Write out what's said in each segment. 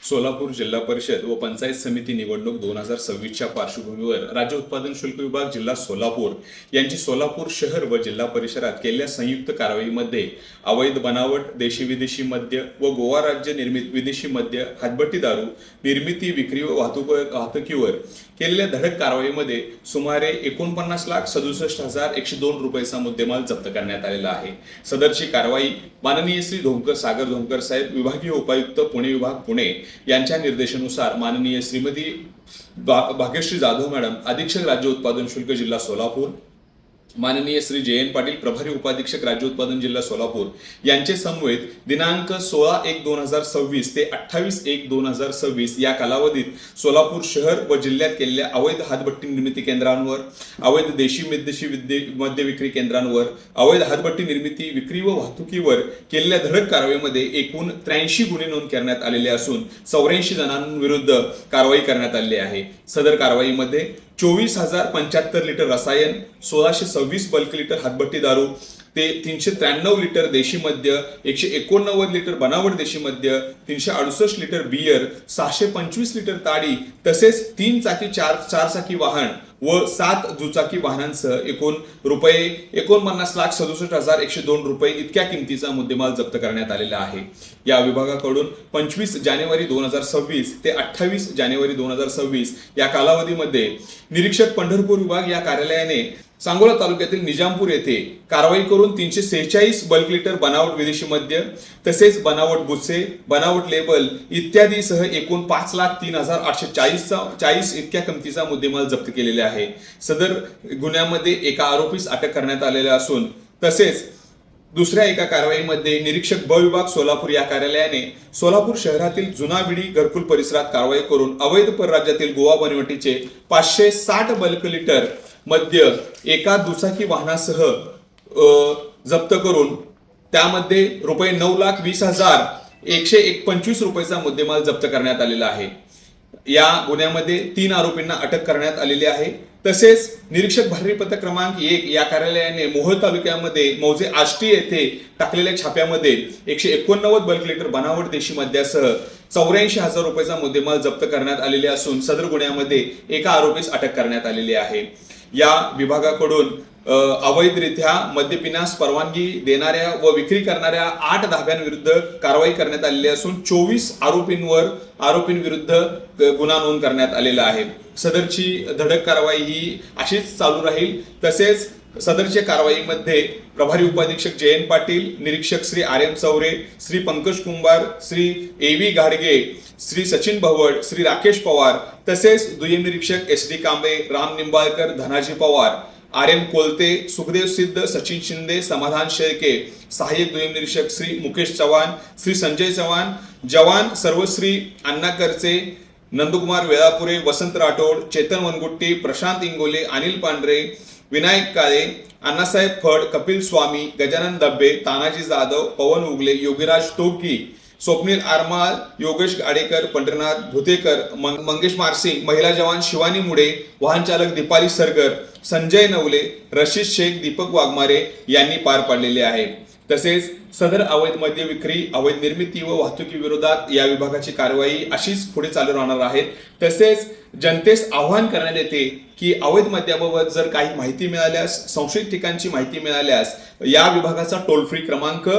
सोलापूर जिल्हा परिषद व पंचायत समिती निवडणूक 2026च्या पार्श्वभूमीवर राज्य उत्पादन शुल्क विभाग जिल्हा सोलापूर यांची सोलापूर शहर व जिल्हा परिसरात केलेल्या संयुक्त कारवाईमध्ये अवैध बनावट, देशी विदेशी मद्य व गोवा राज्य निर्मित विदेशी मद्य, हातभट्टी दारू निर्मिती, विक्री व वाहतुकीवर केलेल्या धडक कारवाईमध्ये सुमारे 49,67,102 रुपयाचा मुद्देमाल जप्त करण्यात आलेला आहे। सदरची कारवाई माननीय श्री सागर धोंकर साहेब, विभागीय उपायुक्त पुणे विभाग पुणे यांच्या निर्देशानुसार माननीय श्रीमती भाग्यश्री जाधव मॅडम, अधीक्षक राज्य उत्पादन शुल्क जिल्हा सोलापूर, माननीय श्री जयंत पाटील, प्रभारी उपाधीक्षक राज्य उत्पादन जिल्हा सोलापूर यांचे समवेत दिनांक 16/1/2026 ते 28/1/2026 या कालावधीत सोलापूर शहर व जिल्ह्यात केलेल्या अवैध हातभट्टी निर्मिती केंद्रांवर, अवैध देशी विदेशी मद्य विक्री केंद्रांवर, अवैध हातभट्टी निर्मिती, विक्री व वाहतुकीवर केलेल्या धडक कारवाईमध्ये एकूण 83 गुन्हे नोंद करण्यात आलेले असून 84 जणांविरुद्ध कारवाई करण्यात आली आहे। सदर कारवाईमध्ये 24,075 लिटर रसायन, 1626 बल्क लिटर हातभट्टी दारू, ते 393 लिटर देशी मद्य, 189 लिटर बनावट देशी मद्य, 368 लिटर बियर, 625 लिटर ताडी तसेच 3 चाकी 4 चाकी वाहन व 7 दुचाकी वाहनांसह एकूण रुपये 49,67,102 रुपये इतक्या किमतीचा मुद्देमाल जप्त करण्यात आलेला आहे। या विभागाकडून 25 जानेवारी 2026 ते 28 जानेवारी 2026 या कालावधीमध्ये निरीक्षक पंढरपूर विभाग या कार्यालयाने सांगोला तालुक्यातील निजामपूर येथे कारवाई करून 346 बल्क लिटर बनावट विदेशी मद्य तसेच बनावट बुचे, बनावट लेबल इत्यादी सह एकूण 5,03,840 इतक्या किमतीचा मुद्देमाल जप्त केलेले आहे। सदर गुन्ह्यामध्ये एका आरोपीस अटक करण्यात आलेले असून तसेच दुसऱ्या एका कारवाईमध्ये निरीक्षक ब विभाग सोलापूर या कार्यालयाने सोलापूर शहरातील जुना विडी घरकुल परिसरात कारवाई करून अवैध परराज्यातील गोवा बनवटीचे 560 बल्क लिटर मद्य एका दुचाकी वाहनासह जप्त करून त्यामध्ये रुपये 9,20,125 रुपयाचा मुद्देमाल जप्त करण्यात आलेला आहे। या गुन्ह्यामध्ये 3 आरोपींना अटक करण्यात आलेली आहे। तसेच निरीक्षक भरारी पथक क्रमांक 1 या कार्यालयाने मोहोळ तालुक्यामध्ये मौजे आष्टी येथे टाकलेल्या छाप्यामध्ये 189 बल्क लिटर बनावट देशी मद्यासह 84,000 रुपयाचा मुद्देमाल जप्त करण्यात आलेले असून सदर गुन्ह्यामध्ये एका आरोपीस अटक करण्यात आलेली आहे। या विभागाकडून अवैधरित्या मद्य पिण्यास परवानगी देणाऱ्या व विक्री करणाऱ्या 8 धाब्यांविरुद्ध कारवाई करण्यात आलेली असून 24 आरोपींविरुद्ध गुन्हा नोंद करण्यात आलेला आहे। सदरची धडक कारवाई ही अशीच चालू राहील। तसेच सदरच्या कारवाईमध्ये प्रभारी उपाधीक्षक जयंत पाटील, निरीक्षक श्री आर्यन चौरे, श्री पंकज कुंभार, श्री एव्ही गाडगे, श्री सचिन भवड, श्री राकेश पवार तसेच दुय्यम निरीक्षक SD कांबळे, राम निंबाळकर, धनाजी पवार, आर्यन कोलते, सुखदेव सिद्ध, सचिन शिंदे, समाधान शेळके, सहाय्यक दुय्यम निरीक्षक श्री मुकेश चव्हाण, श्री संजय चव्हाण, जवान सर्वश्री अण्णा करचे, नंदकुमार वेळापुरे, वसंत राठोड, चेतन वनगुट्टी, प्रशांत इंगोले, अनिल पांढरे, विनायक काळे, अण्णासाहेब फड, कपिल स्वामी, गजानन दब्बे, तानाजी जाधव, पवन उगले, योगीराज टोकी, स्वप्नील आरमाल, योगेश गाडेकर, पंढरनाथ भुतेकर, मंगेश मारसिंग, महिला जवान शिवानी मुडे, वाहन चालक दीपाली सरगर, संजय नवले, रशीद शेख, दीपक वाघमारे यांनी पार पाडलेले आहे। तसेच सदर अवैध मद्य विक्री, अवैध निर्मिती व वाहतुकी विरोधात या विभागाची कारवाई अशीच पुढे चालू राहणार आहे। तसेच जनतेस आव्हान करण्यात येते की अवैध मद्याबाबत जर काही माहिती मिळाल्यास, संशयित ठिकाणची माहिती मिळाल्यास या विभागाचा टोल फ्री क्रमांक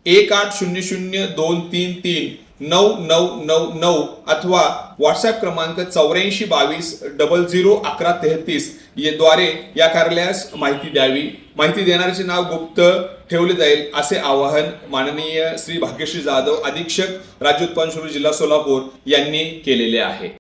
1800233999 अथवा व्हॉट्सअप क्रमांक 8422001133 द्वारे या कार्यालयास माहिती द्यावी। माहिती देणाऱ्याचे नाव गुप्त ठेवले जाईल असे आवाहन माननीय श्री भाग्यश्री जाधव, अधीक्षक राज्य उत्पादन शुल्क जिल्हा सोलापूर यांनी केलेले आहे।